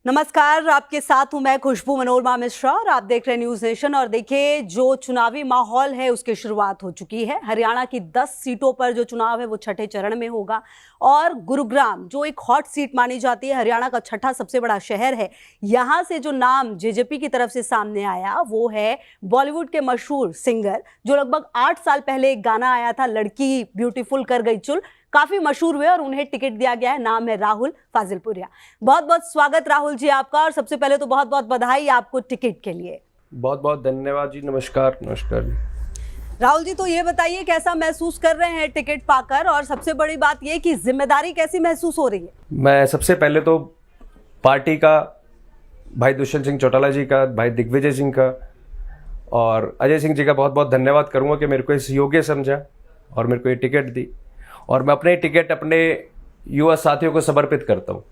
नमस्कार, आपके साथ हूं मैं खुशबू मनोरमा मिश्रा और आप देख रहे हैं न्यूज नेशन। और देखिए, जो चुनावी माहौल है उसकी शुरुआत हो चुकी है। हरियाणा की 10 सीटों पर जो चुनाव है वो छठे चरण में होगा और गुरुग्राम जो एक हॉट सीट मानी जाती है, हरियाणा का छठा सबसे बड़ा शहर है, यहां से जो नाम जेजेपी की तरफ से सामने आया वो है बॉलीवुड के मशहूर सिंगर जो लगभग 8 साल पहले एक गाना आया था, लड़की ब्यूटीफुल कर गई चुल, काफी मशहूर हुए और उन्हें टिकट दिया गया है। नाम है राहुल फाजिलपुरिया। बहुत बहुत स्वागत राहुल जी आपका, और सबसे पहले तो बहुत बहुत बधाई आपको टिकट के लिए। बहुत बहुत धन्यवाद जी। नमस्कार। नमस्कार राहुल जी, तो ये बताइए कैसा महसूस कर रहे हैं टिकट पाकर, और सबसे बड़ी बात ये कि जिम्मेदारी कैसी महसूस हो रही है? मैं सबसे पहले तो पार्टी का, भाई दुष्यंत सिंह चौटाला जी का, भाई दिग्विजय सिंह का और अजय सिंह जी का बहुत बहुत धन्यवाद करूंगा कि मेरे को इस योग्य समझा और मेरे को ये टिकट दी। और मैं अपने टिकट अपने युवा साथियों को समर्पित करता हूँ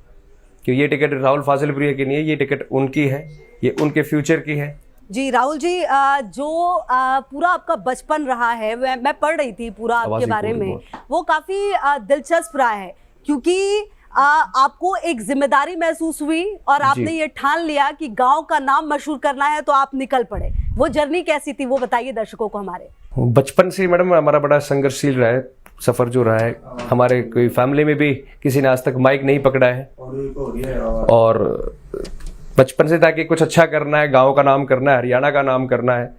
कि ये टिकट राहुल फाजिलपुरिया की नहीं है, ये टिकट उनकी है, ये उनके फ्यूचर की है। जी राहुल जी, जो पूरा आपका बचपन रहा है, मैं पढ़ रही थी पूरा आपके बारे में, वो काफी दिलचस्प रहा है क्योंकि आपको एक जिम्मेदारी महसूस हुई और आपने ये ठान लिया कि गांव का नाम मशहूर करना है, तो आप निकल पड़े। वो जर्नी कैसी थी, वो बताइए दर्शकों को हमारे। बचपन से मैडम हमारा बड़ा संघर्षशील रहा है, सफर जो रहा है। हमारे कोई फैमिली में भी किसी ने आज तक माइक नहीं पकड़ा है और बचपन से था कि कुछ अच्छा करना है, गांव का नाम करना है, हरियाणा का नाम करना है।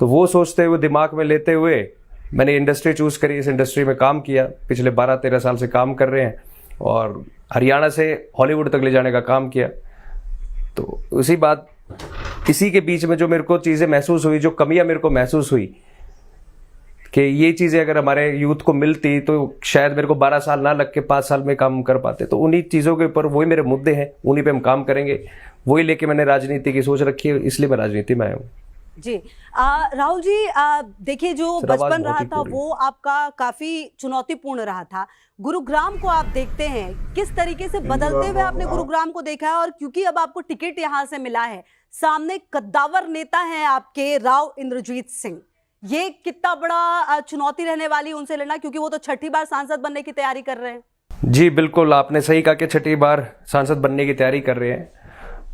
तो वो सोचते हुए, दिमाग में लेते हुए मैंने इंडस्ट्री चूज करी, इस इंडस्ट्री में काम किया। पिछले 12-13 साल से काम कर रहे हैं और हरियाणा से हॉलीवुड तक ले जाने का काम किया। तो इसी के बीच में जो मेरे को चीज़ें महसूस हुई, जो कमियां मेरे को महसूस हुई कि ये चीज़ें अगर हमारे यूथ को मिलती तो शायद मेरे को 12 साल ना लग के 5 साल में काम कर पाते। तो उन्हीं चीज़ों के ऊपर वही मेरे मुद्दे हैं, उन्हीं पे हम काम करेंगे। वही लेके मैंने राजनीति की सोच रखी है, इसलिए मैं राजनीति में आया हूँ। जी राहुल जी, देखिए, जो बचपन रहा था वो आपका काफी चुनौतीपूर्ण रहा था। गुरुग्राम को आप देखते हैं, किस तरीके से बदलते हुए आपने गुरुग्राम को देखा है? और क्योंकि अब आपको टिकट यहाँ से मिला है, सामने कद्दावर नेता हैं आपके राव इंद्रजीत सिंह, ये कितना बड़ा चुनौती रहने वाली है उनसे लड़ना, क्योंकि वो तो छठी बार सांसद बनने की तैयारी कर रहे हैं। जी बिल्कुल, आपने सही कहा कि छठी बार सांसद बनने की तैयारी कर रहे हैं।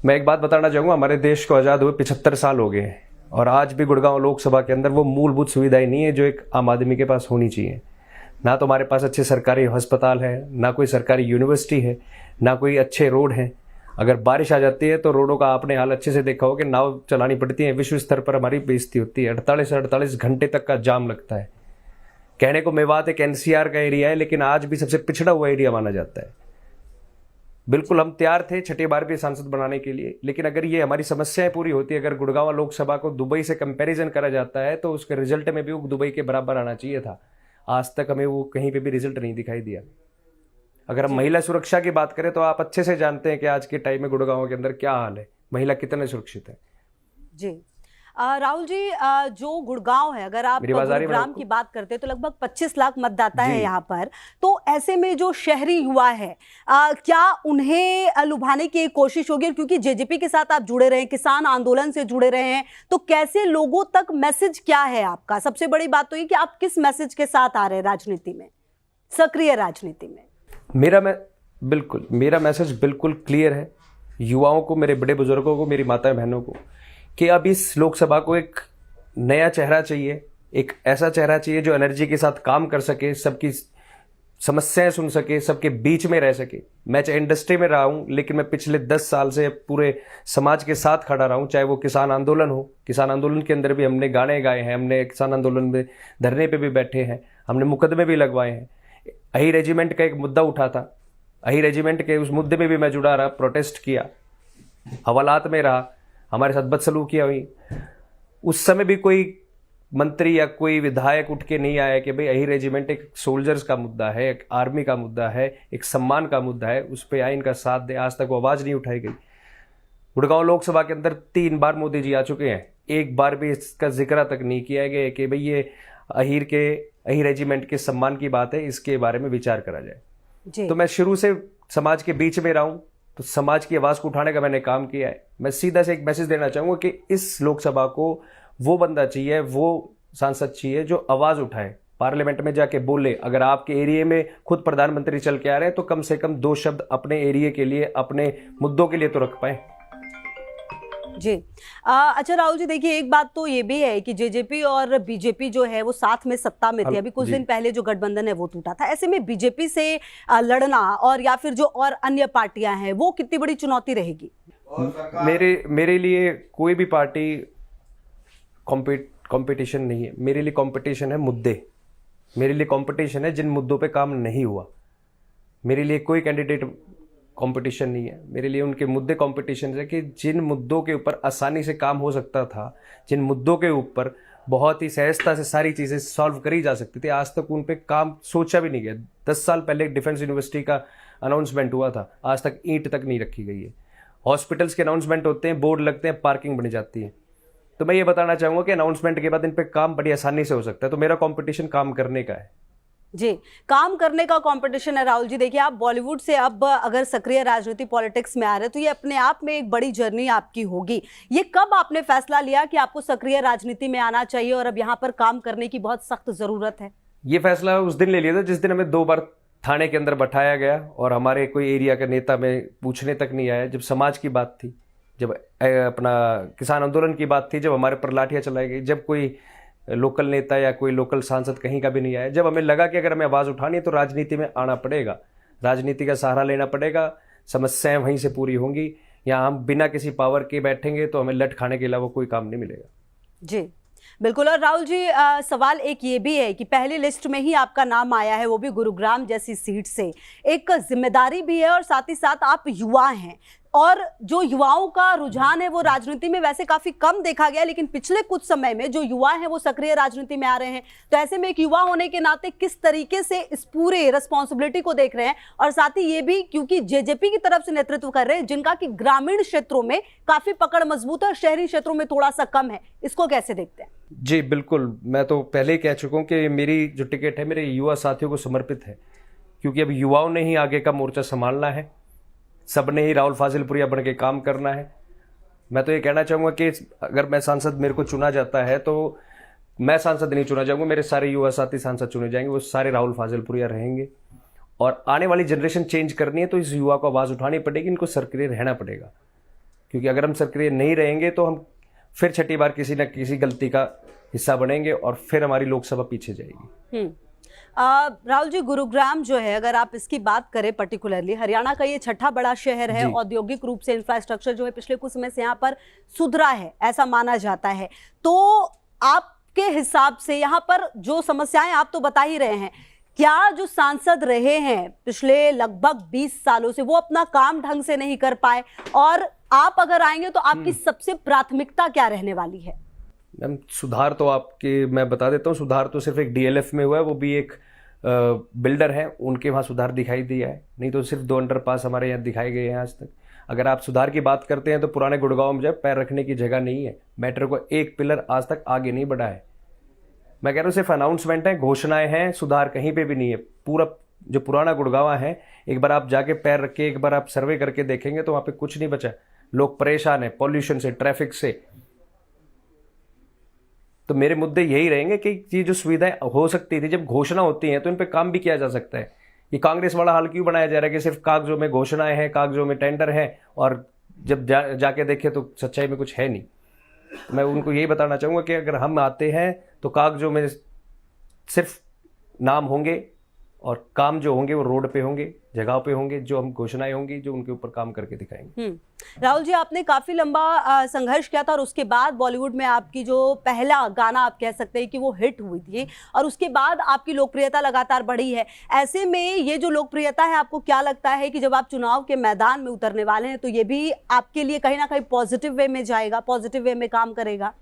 मैं एक बात बताना चाहूँगा, हमारे देश को आज़ाद हुए 75 साल हो गए हैं और आज भी गुड़गांव लोकसभा के अंदर वो मूलभूत सुविधाएं नहीं है जो एक आम आदमी के पास होनी चाहिए। ना तो हमारे पास अच्छे सरकारी अस्पताल है, ना कोई सरकारी यूनिवर्सिटी है, ना कोई अच्छे रोड हैं। अगर बारिश आ जाती है तो रोडों का आपने हाल अच्छे से देखा हो कि नाव चलानी पड़ती है, विश्व स्तर पर हमारी बेइज्जती होती है। 48 घंटे तक का जाम लगता है। कहने को मेवात एक एनसीआर का एरिया है, लेकिन आज भी सबसे पिछड़ा हुआ एरिया माना जाता है। बिल्कुल हम तैयार थे छठी बार भी सांसद बनाने के लिए, लेकिन अगर ये हमारी समस्याएं पूरी होती, अगर गुड़गांव लोकसभा को दुबई से कंपैरिजन करा जाता है तो उसके रिजल्ट में भी वो दुबई के बराबर आना चाहिए था। आज तक हमें वो कहीं पे भी रिजल्ट नहीं दिखाई दिया। अगर हम महिला सुरक्षा की बात करें तो आप अच्छे से जानते हैं कि आज के टाइम में गुड़गांव के अंदर क्या हाल है, महिला कितने सुरक्षित है। जी राहुल जी, जो गुड़गांव है, अगर आप गुरुग्राम की बात करते हैं तो लगभग 25 लाख मतदाता है यहाँ पर। तो ऐसे में जो शहरी युवा है, क्या उन्हें लुभाने की कोशिश होगी? क्योंकि जेजेपी के साथ आप जुड़े रहे हैं, किसान आंदोलन से जुड़े रहे हैं, तो कैसे लोगों तक मैसेज क्या है आपका? सबसे बड़ी बात तो ये कि आप किस मैसेज के साथ आ रहे हैं राजनीति में, सक्रिय राजनीति में? मेरा मैसेज बिल्कुल क्लियर है युवाओं को, मेरे बड़े बुजुर्गों को, मेरी माता बहनों को, कि अब इस लोकसभा को एक नया चेहरा चाहिए, एक ऐसा चेहरा चाहिए जो एनर्जी के साथ काम कर सके, सबकी समस्याएं सुन सके, सबके बीच में रह सके। मैं चाहे इंडस्ट्री में रहा हूं, लेकिन मैं पिछले 10 साल से पूरे समाज के साथ खड़ा रहा हूं, चाहे वो किसान आंदोलन हो। किसान आंदोलन के अंदर भी हमने गाने गाए हैं, हमने किसान आंदोलन में धरने पे भी बैठे हैं, हमने मुकदमे भी लगवाए हैं। अही रेजिमेंट का एक मुद्दा उठा था, अही रेजिमेंट के उस मुद्दे में भी मैं जुड़ा रहा, प्रोटेस्ट किया, हवालात में रहा, हमारे साथ बदसलूकियां हुई। उस समय भी कोई मंत्री या कोई विधायक उठ के नहीं आया कि भाई अही रेजिमेंट एक सोल्जर्स का मुद्दा है, एक आर्मी का मुद्दा है, एक सम्मान का मुद्दा है, उस पर आए, इनका साथ दे। आज तक वो आवाज नहीं उठाई गई। गुड़गांव लोकसभा के अंदर 3 बार मोदी जी आ चुके हैं, एक बार भी इसका जिक्र तक नहीं किया गया कि भाई ये अही रेजिमेंट के सम्मान की बात है, इसके बारे में विचार करा जाए। तो मैं शुरू से समाज के बीच में रहा हूं, तो समाज की आवाज को उठाने का मैंने काम किया है। मैं सीधा से एक मैसेज देना चाहूंगा कि इस लोकसभा को वो बंदा चाहिए, वो सांसद चाहिए जो आवाज उठाए, पार्लियामेंट में जाके बोले। अगर आपके एरिया में खुद प्रधानमंत्री चल के आ रहे हैं तो कम से कम 2 शब्द अपने एरिया के लिए, अपने मुद्दों के लिए तो रख पाए। जी। अच्छा राहुल जी, देखिए एक बात तो ये भी है कि जेजेपी और बीजेपी जो है वो साथ में सत्ता में थी। अभी कुछ दिन पहले जो गठबंधन है वो टूटा था। ऐसे में बीजेपी से लड़ना और या फिर जो और अन्य पार्टियां हैं वो कितनी बड़ी चुनौती रहेगी? मेरे लिए कोई भी पार्टी कंपटीशन नहीं है। मेरे लिए कंपटीशन है मुद्दे। मेरे लिए कंपटीशन है जिन मुद्दों पे काम नहीं हुआ। मेरे लिए कोई कैंडिडेट कंपटीशन नहीं है। मेरे लिए उनके मुद्दे कंपटीशन है कि जिन मुद्दों के ऊपर आसानी से काम हो सकता था, जिन मुद्दों के ऊपर बहुत ही सहजता से सारी चीज़ें सॉल्व करी जा सकती थी, आज तक उन पे काम सोचा भी नहीं गया। 10 साल पहले डिफेंस यूनिवर्सिटी का अनाउंसमेंट हुआ था, आज तक ईंट तक नहीं रखी गई है। हॉस्पिटल्स के अनाउंसमेंट होते हैं, बोर्ड लगते हैं, पार्किंग बन जाती है। तो मैं ये बताना चाहूँगा कि अनाउंसमेंट के बाद इन पे काम बड़ी आसानी से हो सकता है। तो मेरा कॉम्पिटिशन काम करने का है। जी, काम करने का कंपटीशन है। राहुल जी देखिए, आप बॉलीवुड से अब अगर सक्रिय राजनीति पॉलिटिक्स में आ रहे हैं तो ये अपने आप में एक बड़ी जर्नी आपकी होगी। ये कब आपने फैसला लिया कि आपको सक्रिय राजनीति में आना चाहिए और अब यहाँ पर काम करने की बहुत सख्त जरूरत है? ये फैसला उस दिन ले लिया था जिस दिन हमें 2 बार थाने के अंदर बैठाया गया और हमारे कोई एरिया का नेता में पूछने तक नहीं आया। जब समाज की बात थी, जब अपना किसान आंदोलन की बात थी, जब हमारे पर लाठियां चलाई गई, जब कोई लोकल नेता या कोई लोकल सांसद कहीं का भी नहीं आया, जब हमें लगा कि अगर हमें आवाज़ उठानी है तो राजनीति में आना पड़ेगा, राजनीति का सहारा लेना पड़ेगा, समस्याएं वहीं से पूरी होंगी। या हम बिना किसी पावर के बैठेंगे तो हमें लट खाने के अलावा कोई काम नहीं मिलेगा। जी बिल्कुल। और राहुल जी, सवाल एक ये भी है कि पहली लिस्ट में ही आपका नाम आया है, वो भी गुरुग्राम जैसी सीट से। एक जिम्मेदारी भी है और साथ ही साथ आप युवा हैं और जो युवाओं का रुझान है वो राजनीति में वैसे काफी कम देखा गया, लेकिन पिछले कुछ समय में जो युवा हैं वो सक्रिय राजनीति में आ रहे हैं। तो ऐसे में एक युवा होने के नाते किस तरीके से इस पूरे रिस्पॉन्सिबिलिटी को देख रहे हैं, और साथ ही ये भी क्योंकि जेजेपी की तरफ से नेतृत्व कर रहे हैं जिनका कि ग्रामीण क्षेत्रों में काफी पकड़ मजबूत है और शहरी क्षेत्रों में थोड़ा सा कम है, इसको कैसे देखते हैं? जी बिल्कुल, मैं तो पहले ही कह चुका हूँ कि मेरी जो टिकट है मेरे युवा साथियों को समर्पित है, क्योंकि अब युवाओं ने ही आगे का मोर्चा संभालना है। सबने ही राहुल फाजिलपुरिया बन के काम करना है। मैं तो ये कहना चाहूँगा कि अगर मैं सांसद, मेरे को चुना जाता है तो मैं सांसद नहीं चुना जाऊँगा, मेरे सारे युवा साथी सांसद चुने जाएंगे, वो सारे राहुल फाजिलपुरिया रहेंगे। और आने वाली जनरेशन चेंज करनी है तो इस युवा को आवाज़ उठानी पड़ेगी, इनको सक्रिय रहना पड़ेगा। क्योंकि अगर हम सक्रिय नहीं रहेंगे तो हम फिर छठी बार किसी न किसी गलती का हिस्सा बनेंगे और फिर हमारी लोकसभा पीछे जाएगी। राहुल जी, गुरुग्राम जो है, अगर आप इसकी बात करें पर्टिकुलरली, हरियाणा का ये छठा बड़ा शहर है। औद्योगिक रूप से इंफ्रास्ट्रक्चर जो है पिछले कुछ समय से यहाँ पर सुधरा है, ऐसा माना जाता है। तो आपके हिसाब से यहाँ पर जो समस्याएं आप तो बता ही रहे हैं, क्या जो सांसद रहे हैं पिछले लगभग 20 सालों से वो अपना काम ढंग से नहीं कर पाए, और आप अगर आएंगे तो आपकी सबसे प्राथमिकता क्या रहने वाली है? मैम, सुधार तो आपके मैं बता देता हूँ। सुधार तो सिर्फ एक डीएलएफ में हुआ है, वो भी एक बिल्डर है, उनके वहाँ सुधार दिखाई दिया है, नहीं तो सिर्फ 2 अंडरपास हमारे यहाँ दिखाए गए हैं आज तक। अगर आप सुधार की बात करते हैं तो पुराने गुड़गांव में जो है पैर रखने की जगह नहीं है। मेट्रो को एक पिलर आज तक आगे नहीं बढ़ा है। मैं कह रहा हूँ सिर्फ अनाउंसमेंट है, घोषणाएं हैं, सुधार कहीं पे भी नहीं है। पूरा जो पुराना गुड़गांव है, एक बार आप जाके पैर रख के एक बार आप सर्वे करके देखेंगे तो वहाँ पे कुछ नहीं बचा। लोग परेशान है पॉल्यूशन से, ट्रैफिक से। तो मेरे मुद्दे यही रहेंगे कि ये जो सुविधाएं हो सकती थी, जब घोषणा होती हैं तो इन पे काम भी किया जा सकता है। ये कांग्रेस वाला हाल क्यों बनाया जा रहा है कि सिर्फ कागजों में घोषणाएं हैं, कागजों में टेंडर है, और जब जाके देखें तो सच्चाई में कुछ है नहीं। तो मैं उनको यही बताना चाहूँगा कि अगर हम आते हैं तो कागजों में सिर्फ नाम होंगे और काम जो होंगे वो रोड पे होंगे, जगह पे होंगे, जो हम घोषणाएं होंगी जो उनके ऊपर काम करके दिखाएंगे। राहुल जी, आपने काफी लंबा संघर्ष किया था और उसके बाद बॉलीवुड में आपकी जो पहला गाना आप कह सकते हैं कि वो हिट हुई थी, और उसके बाद आपकी लोकप्रियता लगातार बढ़ी है। ऐसे में ये जो लोकप्रियता है, आपको क्या लगता है कि जब आप चुनाव के मैदान में उतरने वाले हैं तो ये भी आपके लिए कहीं ना कहीं पॉजिटिव वे में जाएगा, पॉजिटिव वे में काम करेगा?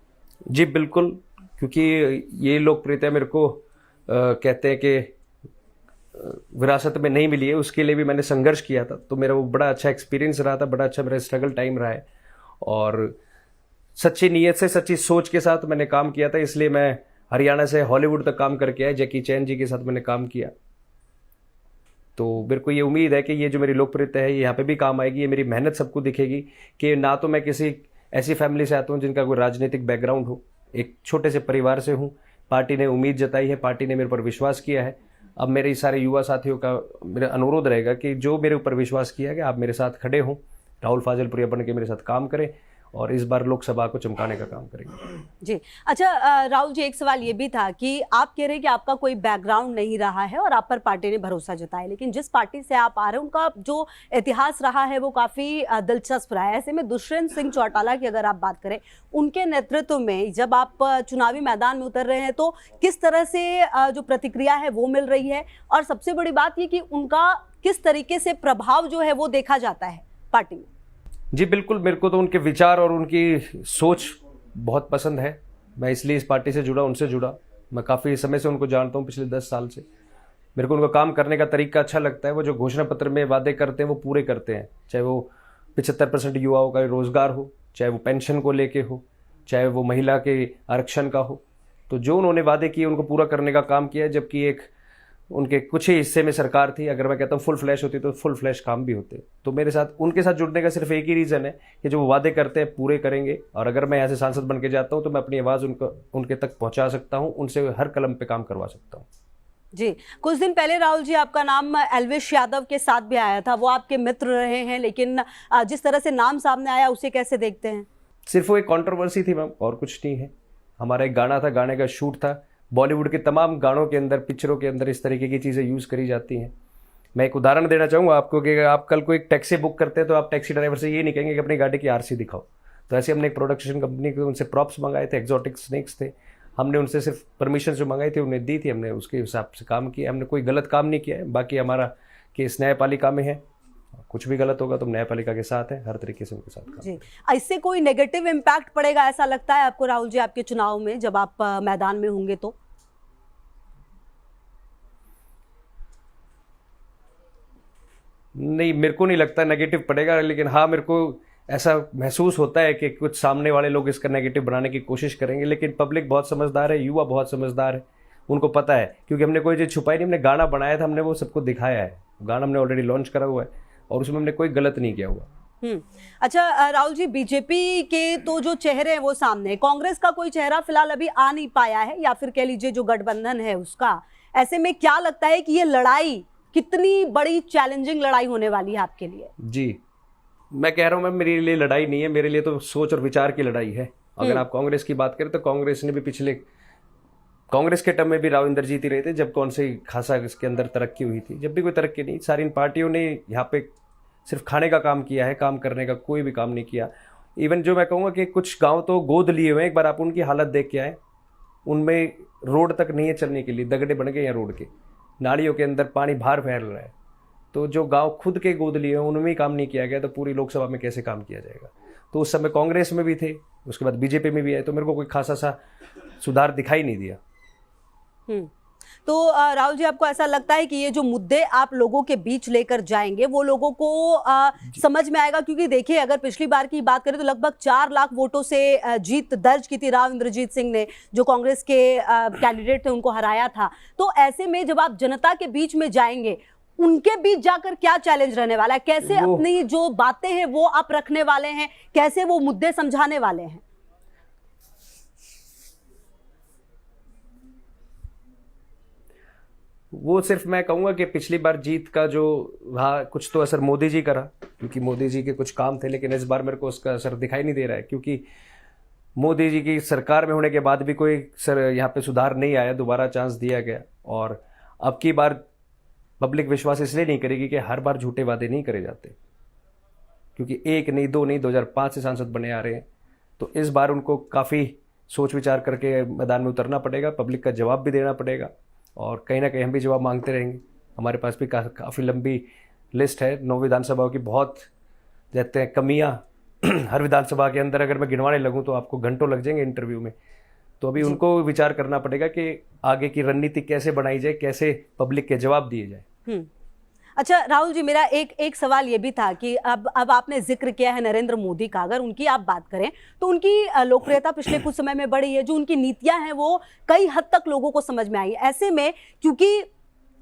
जी बिल्कुल, क्योंकि ये लोकप्रियता मेरे को कहते हैं कि विरासत में नहीं मिली है, उसके लिए भी मैंने संघर्ष किया था। तो मेरा वो बड़ा अच्छा एक्सपीरियंस रहा था, बड़ा अच्छा मेरा स्ट्रगल टाइम रहा है, और सच्ची नीयत से, सच्ची सोच के साथ मैंने काम किया था। इसलिए मैं हरियाणा से हॉलीवुड तक काम करके आया, जैकी चैन जी के साथ मैंने काम किया। तो मेरे को ये उम्मीद है कि ये जो मेरी लोकप्रियता है ये यहाँ पे भी काम आएगी। ये मेरी मेहनत सबको दिखेगी कि ना तो मैं किसी ऐसी फैमिली से आता हूँ जिनका कोई राजनीतिक बैकग्राउंड हो, एक छोटे से परिवार से हूँ। पार्टी ने उम्मीद जताई है, पार्टी ने मेरे पर विश्वास किया है। अब मेरे सारे युवा साथियों का मेरा अनुरोध रहेगा कि जो मेरे ऊपर विश्वास किया है कि आप मेरे साथ खड़े हों, राहुल फाजिलपुरिया बन के मेरे साथ काम करें और इस बार लोकसभा को चमकाने का काम करेंगे। जी अच्छा, राहुल जी, एक सवाल ये भी था कि आप कह रहे हैं कि आपका कोई बैकग्राउंड नहीं रहा है और आप पर पार्टी ने भरोसा जताया, लेकिन जिस पार्टी से आप आ रहे हैं उनका जो इतिहास रहा है वो काफ़ी दिलचस्प रहा है। ऐसे में दुष्यंत सिंह चौटाला की अगर आप बात करें, उनके नेतृत्व में जब आप चुनावी मैदान में उतर रहे हैं तो किस तरह से जो प्रतिक्रिया है वो मिल रही है, और सबसे बड़ी बात ये कि उनका किस तरीके से प्रभाव जो है वो देखा जाता है पार्टी में? जी बिल्कुल, मेरे को तो उनके विचार और उनकी सोच बहुत पसंद है। मैं इसलिए इस पार्टी से जुड़ा, उनसे जुड़ा। मैं काफ़ी समय से उनको जानता हूँ, पिछले 10 साल से। मेरे को उनका काम करने का तरीका अच्छा लगता है। वो जो घोषणा पत्र में वादे करते हैं वो पूरे करते हैं, चाहे वो 75% युवाओं का रोजगार हो, चाहे वो पेंशन को लेके हो, चाहे वो महिला के आरक्षण का हो। तो जो उन्होंने वादे किए उनको पूरा करने का काम किया है। जबकि एक उनके कुछ ही हिस्से में सरकार थी, अगर मैं कहता हूँ फुल फ्लैश होती तो फुल फ्लैश काम भी होते। तो मेरे साथ, उनके साथ जुड़ने का सिर्फ एक ही रीज़न है कि जो वो वादे करते हैं पूरे करेंगे। और अगर मैं यहाँ से सांसद बन के जाता हूँ तो मैं अपनी आवाज़ उनके तक पहुँचा सकता हूँ, उनसे हर कलम पे काम करवा सकता हूँ। जी, कुछ दिन पहले राहुल जी आपका नाम एल्विश यादव के साथ भी आया था, वो आपके मित्र रहे हैं, लेकिन जिस तरह से नाम सामने आया उसे कैसे देखते हैं? सिर्फ वो एक कंट्रोवर्सी थी मैम, और कुछ नहीं है। हमारा एक गाना था, गाने का शूट था। बॉलीवुड के तमाम गानों के अंदर, पिक्चरों के अंदर इस तरीके की चीज़ें यूज़ करी जाती हैं। मैं एक उदाहरण देना चाहूँगा आपको कि आप कल को एक टैक्सी बुक करते हैं तो आप टैक्सी ड्राइवर से ये नहीं कहेंगे कि अपनी गाड़ी की आरसी दिखाओ। तो ऐसे हमने एक प्रोडक्शन कंपनी को, उनसे प्रॉप्स मंगाए थे, एक्जॉटिक स्नेक्स थे। हमने उनसे सिर्फ परमिशन जो मंगाई थी उन्हें दी थी, हमने उसके हिसाब से काम किया। हमने कोई गलत काम नहीं किया है। बाकी हमारा केस न्यायपालिका में है, कुछ भी गलत होगा तो हम न्यायपालिका के साथ हैं, हर तरीके से उनके साथ काम। जी, इससे कोई नेगेटिव इम्पैक्ट पड़ेगा ऐसा लगता है आपको राहुल जी आपके चुनाव में, जब आप मैदान में होंगे तो? नहीं, मेरे को नहीं लगता नेगेटिव पड़ेगा, लेकिन हाँ मेरे को ऐसा महसूस होता है कि कुछ सामने वाले लोग इसका नेगेटिव बनाने की कोशिश करेंगे। लेकिन पब्लिक बहुत समझदार है, युवा बहुत समझदार है, उनको पता है, क्योंकि हमने कोई चीज़ छुपाई नहीं। हमने गाना बनाया था, हमने वो सबको दिखाया है। गाना हमने ऑलरेडी लॉन्च करा हुआ है और उसमें हमने कोई गलत नहीं किया हुआ। अच्छा राहुल जी, बीजेपी के तो जो चेहरे हैं वो सामने है, कांग्रेस का कोई चेहरा फिलहाल अभी आ नहीं पाया है, या फिर कह लीजिए जो गठबंधन है उसका। ऐसे में क्या लगता है कि ये लड़ाई कितनी बड़ी चैलेंजिंग लड़ाई होने वाली है आपके लिए? जी, मैं कह रहा हूँ मैम, मेरे लिए लड़ाई नहीं है, मेरे लिए तो सोच और विचार की लड़ाई है। अगर आप कांग्रेस की बात करें तो कांग्रेस ने भी पिछले, कांग्रेस के टर्म में भी राव इंदर जीत ही रहे थे, जब कौन सी खासा इसके अंदर तरक्की हुई थी। जब भी कोई तरक्की नहीं, सारी इन पार्टियों ने यहाँ पे सिर्फ खाने का काम किया है, काम करने का कोई भी काम नहीं किया। इवन जो मैं कहूँगा कि कुछ गाँव तो गोद लिए हुए हैं, एक बार आप उनकी हालत देख के आए, उनमें रोड तक नहीं है चलने के लिए, दगड़े बन गए हैं रोड के, नालियों के अंदर पानी बाहर फैल रहा है। तो जो गांव खुद के गोद लिए हैं उनमें काम नहीं किया गया, तो पूरी लोकसभा में कैसे काम किया जाएगा? तो उस समय कांग्रेस में भी थे, उसके बाद बीजेपी में भी आए, तो मेरे को कोई खासा सा सुधार दिखाई नहीं दिया। तो राहुल जी, आपको ऐसा लगता है कि ये जो मुद्दे आप लोगों के बीच लेकर जाएंगे वो लोगों को समझ में आएगा? क्योंकि देखिए, अगर पिछली बार की बात करें तो लगभग 4 लाख वोटों से जीत दर्ज की थी राव इंद्रजीत सिंह ने, जो कांग्रेस के कैंडिडेट थे, उनको हराया था। तो ऐसे में जब आप जनता के बीच में जाएंगे, उनके बीच जाकर क्या चैलेंज रहने वाला है? कैसे अपनी जो बातें हैं वो आप रखने वाले हैं? कैसे वो मुद्दे समझाने वाले हैं? वो सिर्फ मैं कहूँगा कि पिछली बार जीत का जो रहा, कुछ तो असर मोदी जी का रहा, क्योंकि मोदी जी के कुछ काम थे। लेकिन इस बार मेरे को उसका असर दिखाई नहीं दे रहा है, क्योंकि मोदी जी की सरकार में होने के बाद भी कोई यहाँ पे सुधार नहीं आया, दोबारा चांस दिया गया। और अब की बार पब्लिक विश्वास इसलिए नहीं करेगी कि हर बार झूठे वादे नहीं करे जाते, क्योंकि 1 नहीं 2 नहीं 2005 से सांसद बने आ रहे हैं। तो इस बार उनको काफ़ी सोच विचार करके मैदान में उतरना पड़ेगा, पब्लिक का जवाब भी देना पड़ेगा, और कहीं ना कहीं हम भी जवाब मांगते रहेंगे। हमारे पास भी काफ़ी लंबी लिस्ट है 9 विधानसभाओं की, बहुत कहते हैं कमियाँ हर विधानसभा के अंदर अगर मैं गिनवाने लगूँ तो आपको घंटों लग जाएंगे इंटरव्यू में। तो अभी उनको विचार करना पड़ेगा कि आगे की रणनीति कैसे बनाई जाए, कैसे पब्लिक के जवाब दिए जाए। अच्छा राहुल जी, मेरा एक सवाल ये भी था कि अब आपने जिक्र किया है नरेंद्र मोदी का, अगर उनकी आप बात करें तो उनकी लोकप्रियता पिछले कुछ समय में बढ़ी है, जो उनकी नीतियां हैं वो कई हद तक लोगों को समझ में आई। ऐसे में क्योंकि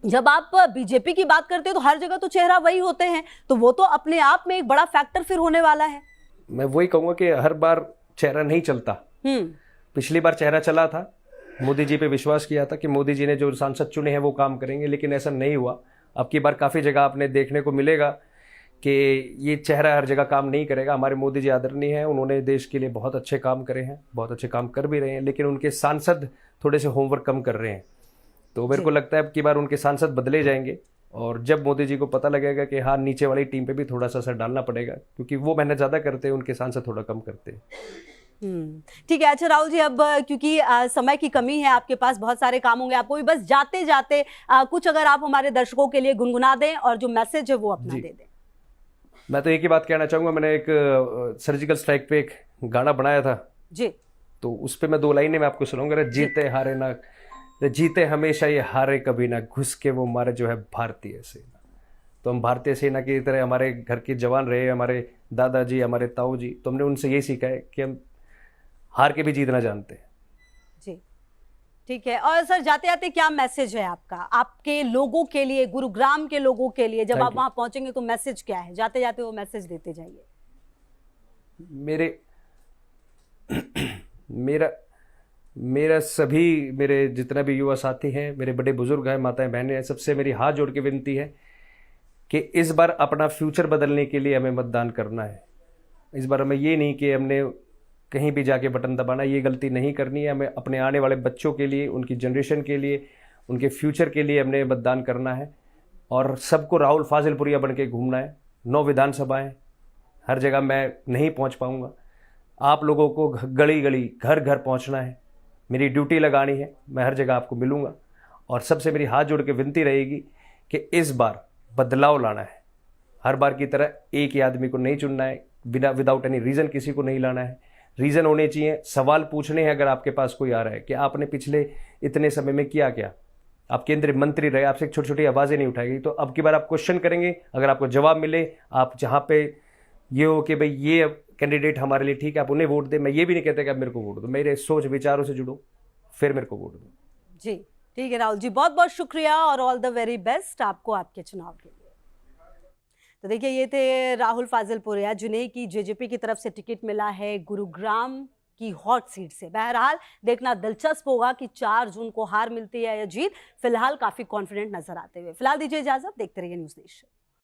जब आप बीजेपी की बात करते हैं तो हर जगह तो चेहरा वही होते हैं, तो वो तो अपने आप में एक बड़ा फैक्टर फिर होने वाला है। मैं वही कहूँगा कि हर बार चेहरा नहीं चलता। पिछली बार चेहरा चला था, मोदी जी पे विश्वास किया था कि मोदी जी ने जो सांसद चुने हैं वो काम करेंगे, लेकिन ऐसा नहीं हुआ। अब की बार काफ़ी जगह आपने देखने को मिलेगा कि ये चेहरा हर जगह काम नहीं करेगा। हमारे मोदी जी आदरणीय हैं, उन्होंने देश के लिए बहुत अच्छे काम करे हैं, बहुत अच्छे काम कर भी रहे हैं, लेकिन उनके सांसद थोड़े से होमवर्क कम कर रहे हैं। तो मेरे को लगता है अब की बार उनके सांसद बदले जाएंगे, और जब मोदी जी को पता लगेगा कि हाँ नीचे वाली टीम पे भी थोड़ा सा असर डालना पड़ेगा, क्योंकि वो मेहनत ज़्यादा करते हैं, उनके सांसद थोड़ा कम करते हैं। ठीक है। अच्छा राहुल जी, अब क्योंकि समय की कमी है, आपके पास बहुत सारे काम होंगे आपको भी, बस जाते जाते कुछ अगर आप हमारे दर्शकों के लिए गुनगुना दें और जो मैसेज है वो अपना दे दें। मैं तो एक ही बात कहना चाहूँगा, मैंने एक सर्जिकल स्ट्राइक पे एक गाना बनाया था जी, तो उस पर मैं 2 लाइनें मैं आपको सुनाऊंगा। जीते हारे ना, जीते हमेशा ये हारे कभी ना, घुस के वो मारे जो है भारतीय सेना। तो हम भारतीय सेना की तरह हमारे घर के जवान रहे, हमारे दादाजी, हमारे ताऊ जी, तो हमने उनसे यही सीखा है कि हम हार के भी जीतना जानते हैं। जी, ठीक है। और सर जाते जाते क्या मैसेज है आपका, आपके लोगों के लिए, गुरुग्राम के लोगों के लिए, जब आप वहां पहुंचेंगे तो मैसेज क्या है? जाते जाते वो मैसेज देते जाइए। मेरा सभी, मेरे जितना भी युवा साथी हैं, मेरे बड़े बुजुर्ग हैं, माताएं बहनें हैं, सबसे मेरी हाथ जोड़ के विनती है कि इस बार अपना फ्यूचर बदलने के लिए हमें मतदान करना है। इस बार हमें ये नहीं कि हमने कहीं भी जाके बटन दबाना, ये गलती नहीं करनी है। हमें अपने आने वाले बच्चों के लिए, उनकी जनरेशन के लिए, उनके फ्यूचर के लिए हमने मतदान करना है, और सबको राहुल फाजिलपुरिया बन के घूमना है। 9 विधानसभाएं, हर जगह मैं नहीं पहुंच पाऊंगा, आप लोगों को गली गली, घर घर पहुंचना है, मेरी ड्यूटी लगानी है, मैं हर जगह आपको मिलूंगा। और सबसे मेरी हाथ जोड़ के विनती रहेगी कि इस बार बदलाव लाना है। हर बार की तरह एक ही आदमी को नहीं चुनना है, विदाउट एनी रीज़न किसी को नहीं लाना है। रीज़न होने चाहिए, सवाल पूछने हैं अगर आपके पास कोई आ रहा है कि आपने पिछले इतने समय में किया क्या। आप केंद्रीय मंत्री रहे, आपसे छोटी छोटी आवाज़ें नहीं उठाएगी, तो अब की बार आप क्वेश्चन करेंगे, अगर आपको जवाब मिले, आप जहाँ पे ये हो कि भाई ये कैंडिडेट हमारे लिए ठीक है, आप उन्हें वोट दें। मैं ये भी नहीं कहता कि आप मेरे को वोट दो, मेरे सोच विचारों से जुड़ो, फिर मेरे को वोट दो। जी ठीक है राहुल जी, बहुत बहुत शुक्रिया और ऑल द वेरी बेस्ट आपको आपके चुनाव के लिए। तो देखिए, ये थे राहुल फाजिलपुरिया, जिन्हें की जेजेपी की तरफ से टिकट मिला है गुरुग्राम की हॉट सीट से। बहरहाल देखना दिलचस्प होगा कि 4 जून को हार मिलती है या जीत। फिलहाल काफी कॉन्फिडेंट नजर आते हुए। फिलहाल दीजिए इजाजत, देखते रहिए न्यूज़ नेशन।